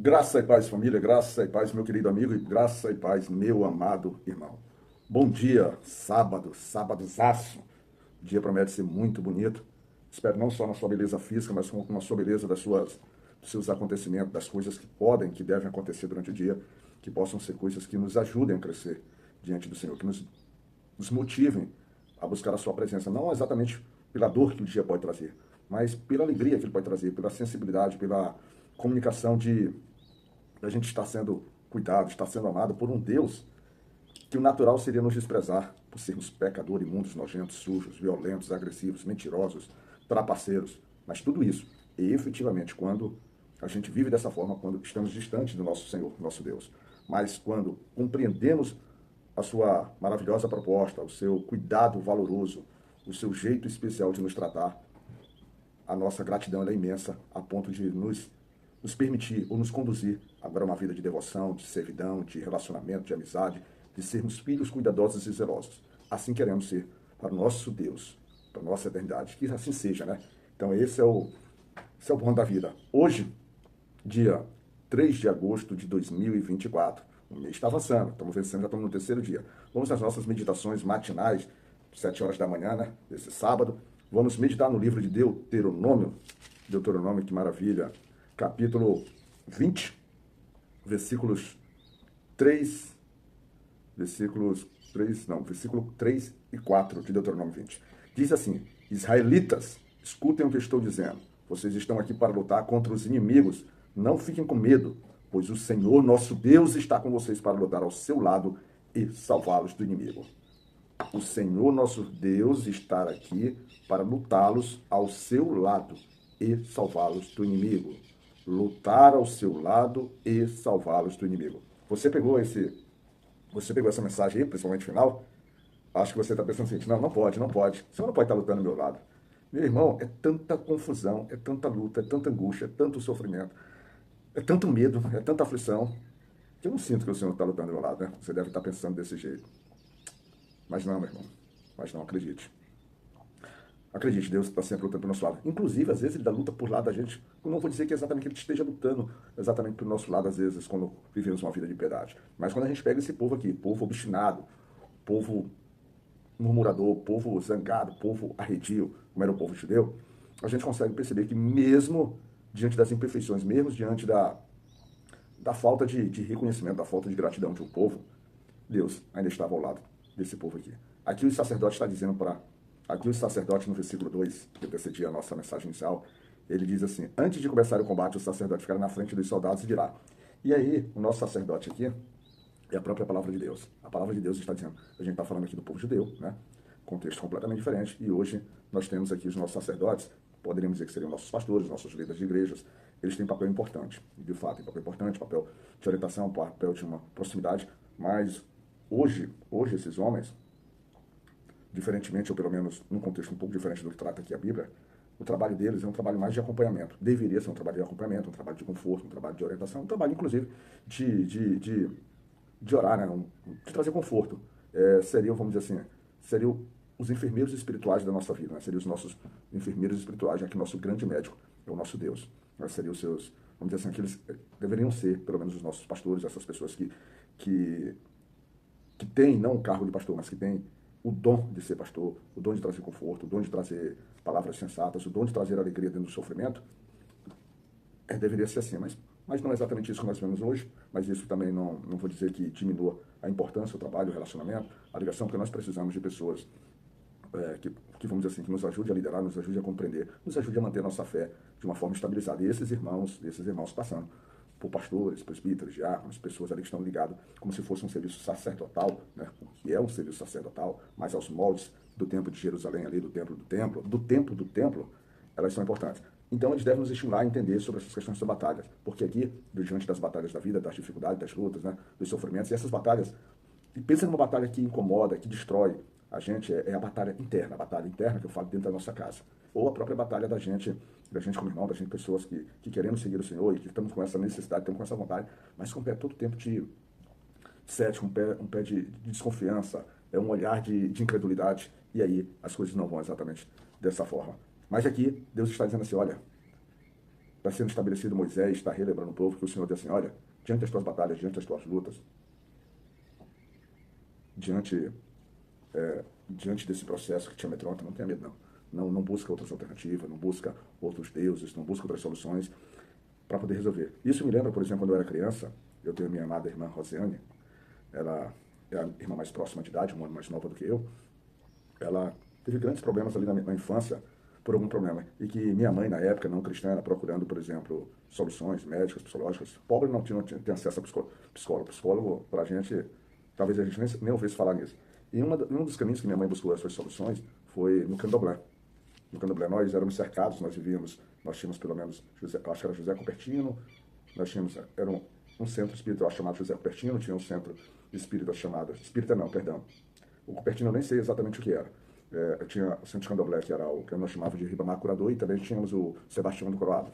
Graça e paz, família, graça e paz, meu querido amigo, e graça e paz, meu amado irmão. Bom dia, sábado, sábadozaço. O dia promete ser muito bonito. Espero não só na sua beleza física, mas como na sua beleza dos seus acontecimentos, das coisas que podem, que devem acontecer durante o dia, que possam ser coisas que nos ajudem a crescer diante do Senhor, que nos motivem a buscar a sua presença, não exatamente pela dor que o dia pode trazer, mas pela alegria que ele pode trazer, pela sensibilidade, pela comunicação de a gente estar sendo cuidado, estar sendo amado por um Deus que o natural seria nos desprezar por sermos pecadores, imundos, nojentos, sujos, violentos, agressivos, mentirosos, trapaceiros. Mas tudo isso, e efetivamente, quando a gente vive dessa forma, quando estamos distantes do nosso Senhor, nosso Deus. Mas quando compreendemos a sua maravilhosa proposta, o seu cuidado valoroso, o seu jeito especial de nos tratar, a nossa gratidão é imensa a ponto de nos permitir ou nos conduzir agora a uma vida de devoção, de servidão, de relacionamento, de amizade, de sermos filhos cuidadosos e zelosos. Assim queremos ser para o nosso Deus, para a nossa eternidade. Que assim seja, né? Então esse é o bom da vida. Hoje, dia 3 de agosto de 2024, o mês está avançando, estamos vencendo, já estamos no terceiro dia. Vamos às nossas meditações matinais, 7 horas da manhã, né? Desse sábado. Vamos meditar no livro de Deuteronômio. Deuteronômio, que maravilha. Capítulo 20, versículos 3, versículo 3 e 4 de Deuteronômio 20. Diz assim: Israelitas, escutem o que eu estou dizendo. Vocês estão aqui para lutar contra os inimigos. Não fiquem com medo, pois o Senhor nosso Deus está com vocês para lutar ao seu lado e salvá-los do inimigo. O Senhor nosso Deus está aqui para lutá-los ao seu lado e salvá-los do inimigo. Lutar ao seu lado e salvá-los do inimigo. Você pegou essa mensagem aí, principalmente final? Acho que você está pensando assim, não, não pode, não pode. O Senhor não pode estar lutando ao meu lado. Meu irmão, é tanta confusão, é tanta luta, é tanta angústia, é tanto sofrimento, é tanto medo, é tanta aflição, que eu não sinto que o Senhor está lutando ao meu lado, né? Você deve estar pensando desse jeito. Mas não, meu irmão. Mas não, acredite. Acredite, Deus está sempre lutando pelo nosso lado. Inclusive, às vezes, ele dá luta por lado da gente. Eu não vou dizer que é exatamente que ele esteja lutando exatamente pelo nosso lado, às vezes, quando vivemos uma vida de piedade. Mas quando a gente pega esse povo aqui, povo obstinado, povo murmurador, povo zangado, povo arredio, como era o povo judeu, a gente consegue perceber que mesmo diante das imperfeições, mesmo diante da falta de reconhecimento, da falta de gratidão de um povo, Deus ainda estava ao lado desse povo aqui. Aqui o sacerdote está dizendo para. Aqui o sacerdote, no versículo 2, que precedia a nossa mensagem inicial, ele diz assim: antes de começar o combate, o sacerdote ficará na frente dos soldados e dirá. E aí, o nosso sacerdote aqui é a própria palavra de Deus. A palavra de Deus está dizendo. A gente está falando aqui do povo judeu, né? Contexto completamente diferente. E hoje nós temos aqui os nossos sacerdotes, poderíamos dizer que seriam nossos pastores, nossos líderes de igrejas. Eles têm papel importante, de fato, tem papel importante, papel de orientação, papel de uma proximidade. Mas hoje esses homens, diferentemente, ou pelo menos num contexto um pouco diferente do que trata aqui a Bíblia, o trabalho deles é um trabalho mais de acompanhamento. Deveria ser um trabalho de acompanhamento, um trabalho de conforto, um trabalho de orientação, um trabalho, inclusive, de orar, né? De trazer conforto. Seriam, vamos dizer assim, seriam os enfermeiros espirituais da nossa vida, né? Seriam os nossos enfermeiros espirituais, já que o nosso grande médico é o nosso Deus. Seriam os seus, vamos dizer assim, aqueles deveriam ser, pelo menos, os nossos pastores, essas pessoas que, que têm, não o cargo de pastor, mas que têm o dom de ser pastor, o dom de trazer conforto, o dom de trazer palavras sensatas, o dom de trazer alegria dentro do sofrimento, deveria ser assim, mas não é exatamente isso que nós vemos hoje, mas isso também não vou dizer que diminua a importância, o trabalho, o relacionamento, a ligação, porque nós precisamos de pessoas que, vamos dizer assim, que nos ajude a liderar, nos ajude a compreender, nos ajude a manter a nossa fé de uma forma estabilizada. E esses irmãos passando por pastores, presbíteros, diáconos, pessoas ali que estão ligados como se fosse um serviço sacerdotal, né? Que é um serviço sacerdotal, mas aos moldes do templo de Jerusalém ali, do templo, elas são importantes. Então eles devem nos estimular a entender sobre essas questões das batalhas, porque aqui, diante das batalhas da vida, das dificuldades, das lutas, né, dos sofrimentos, e essas batalhas, e pensa numa batalha que incomoda, que destrói a gente, é a batalha interna que eu falo dentro da nossa casa, ou a própria batalha da gente como irmão, da gente, pessoas que queremos seguir o Senhor e que estamos com essa necessidade, estamos com essa vontade, mas com o pé todo tempo de cético, um pé de desconfiança, é um olhar de incredulidade, e aí as coisas não vão exatamente dessa forma. Mas aqui, Deus está dizendo assim, olha, está sendo estabelecido Moisés, está relembrando o povo que o Senhor diz assim, olha, diante das tuas batalhas, diante das tuas lutas, diante, diante desse processo que te amedronta, não tenha medo não. Não busca outras alternativas, não busca outros deuses, não busca outras soluções para poder resolver. Isso me lembra, por exemplo, quando eu era criança, eu tenho a minha amada irmã Rosiane, ela é a irmã mais próxima de idade, um ano mais nova do que eu. Ela teve grandes problemas ali na infância por algum problema. E que minha mãe, na época, não cristã, era procurando, por exemplo, soluções médicas, psicológicas. Pobre não tinha acesso a psicólogo. Psicólogo, pra gente, talvez a gente nem ouvisse falar nisso. E um dos caminhos que minha mãe buscou essas soluções foi no Candomblé. No Candomblé nós éramos cercados, nós tínhamos pelo menos, acho que era José Cupertino, nós tínhamos, era um centro espiritual chamado José Cupertino, tinha um centro espírita chamado, espírita não, perdão, o Cupertino eu nem sei exatamente o que era. Tinha o centro de Candomblé, que era o que nós chamávamos de Ribamar Curador, e também tínhamos o Sebastião do Coroado.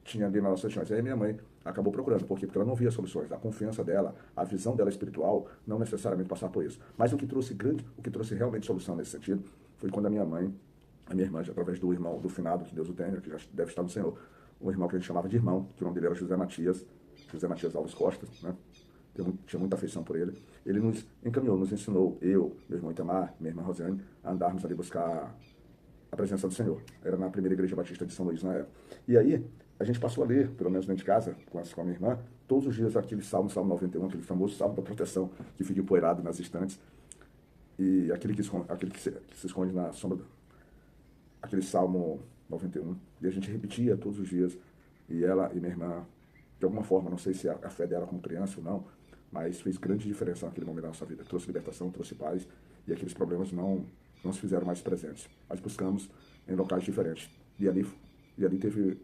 Tinha ali na nossa região. Aí minha mãe acabou procurando. Por quê? Porque ela não via soluções. A confiança dela, a visão dela espiritual, não necessariamente passar por isso. Mas o que trouxe realmente solução nesse sentido, foi quando a minha irmã, através do irmão do finado, que Deus o tenha, que já deve estar no Senhor, um irmão que a gente chamava de irmão, que o nome dele era José Matias Alves Costa, né? Tinha muita afeição por ele. Ele nos encaminhou, nos ensinou, eu, meu irmão Itamar, minha irmã Rosiane, a andarmos ali buscar a presença do Senhor. Era na primeira igreja batista de São Luís na época. E aí, a gente passou a ler, pelo menos dentro de casa, com a minha irmã, todos os dias aquele Salmo 91, aquele famoso Salmo da proteção, que fica empoeirado nas estantes, e aquele que se esconde na sombra, aquele Salmo 91. E a gente repetia todos os dias, e ela e minha irmã, de alguma forma, não sei se a fé dela como criança ou não, mas fez grande diferença naquele momento da nossa vida. Trouxe libertação, trouxe paz, e aqueles problemas não se fizeram mais presentes. Mas buscamos em locais diferentes. E ali teve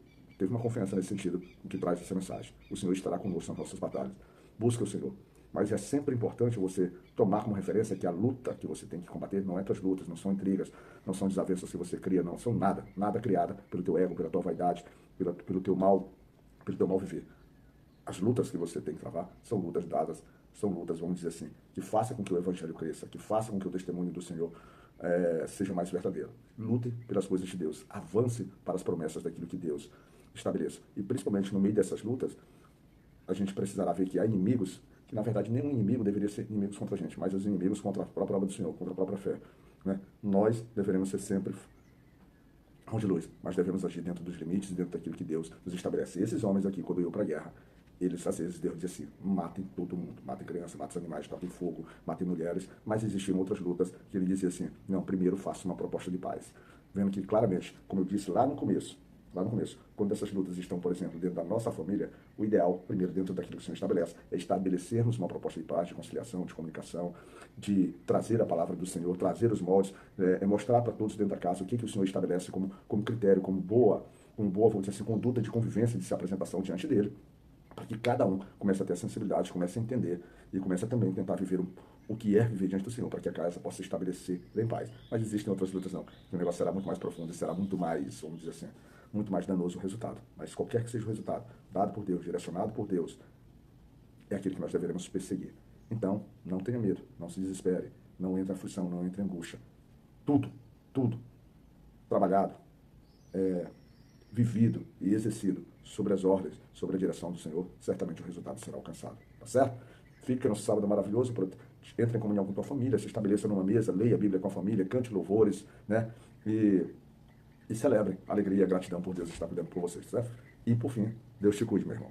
uma confiança nesse sentido, o que traz essa mensagem. O Senhor estará conosco nas nossas batalhas. Busca o Senhor. Mas é sempre importante você tomar como referência que a luta que você tem que combater não é tuas lutas, não são intrigas, não são desavenças que você cria, não são nada criada pelo teu ego, pela tua vaidade, pelo teu mal viver. As lutas que você tem que travar são lutas dadas, são lutas, vamos dizer assim, que façam com que o evangelho cresça, que façam com que o testemunho do Senhor seja mais verdadeiro. Lute pelas coisas de Deus, avance para as promessas daquilo que Deus estabeleça. E principalmente no meio dessas lutas, a gente precisará ver que há inimigos, que na verdade nenhum inimigo deveria ser inimigos contra a gente, mas os inimigos contra a própria obra do Senhor, contra a própria fé. Né? Nós deveremos ser sempre de luz, mas devemos agir dentro dos limites e dentro daquilo que Deus nos estabelece. E esses homens aqui, quando iam para a guerra, eles, às vezes, Deus dizia assim, matem todo mundo, matem crianças, matem animais, toquem fogo, matem mulheres, mas existiam outras lutas que ele dizia assim, não, primeiro faça uma proposta de paz. Vendo que, claramente, como eu disse lá no começo, quando essas lutas estão, por exemplo, dentro da nossa família, o ideal, primeiro, dentro daquilo que o Senhor estabelece, é estabelecermos uma proposta de paz, de conciliação, de comunicação, de trazer a palavra do Senhor, trazer os moldes, mostrar para todos dentro da casa o que o Senhor estabelece como critério, como boa, vamos dizer assim, conduta de convivência, de se apresentação diante dele, para que cada um comece a ter a sensibilidade, comece a entender e comece a também tentar viver o que é viver diante do Senhor, para que a casa possa se estabelecer em paz. Mas existem outras lutas não, que o negócio será muito mais profundo e será muito mais, vamos dizer assim, muito mais danoso o resultado. Mas qualquer que seja o resultado, dado por Deus, direcionado por Deus, é aquilo que nós deveremos perseguir. Então, não tenha medo, não se desespere, não entre em aflição, não entre em angústia. Tudo trabalhado, vivido e exercido sobre as ordens, sobre a direção do Senhor, certamente o resultado será alcançado. Tá certo? Fique no sábado maravilhoso, entre em comunhão com a tua família, se estabeleça numa mesa, leia a Bíblia com a família, cante louvores, né? E celebrem alegria e gratidão por Deus estar cuidando por vocês, certo? E por fim, Deus te cuide, meu irmão.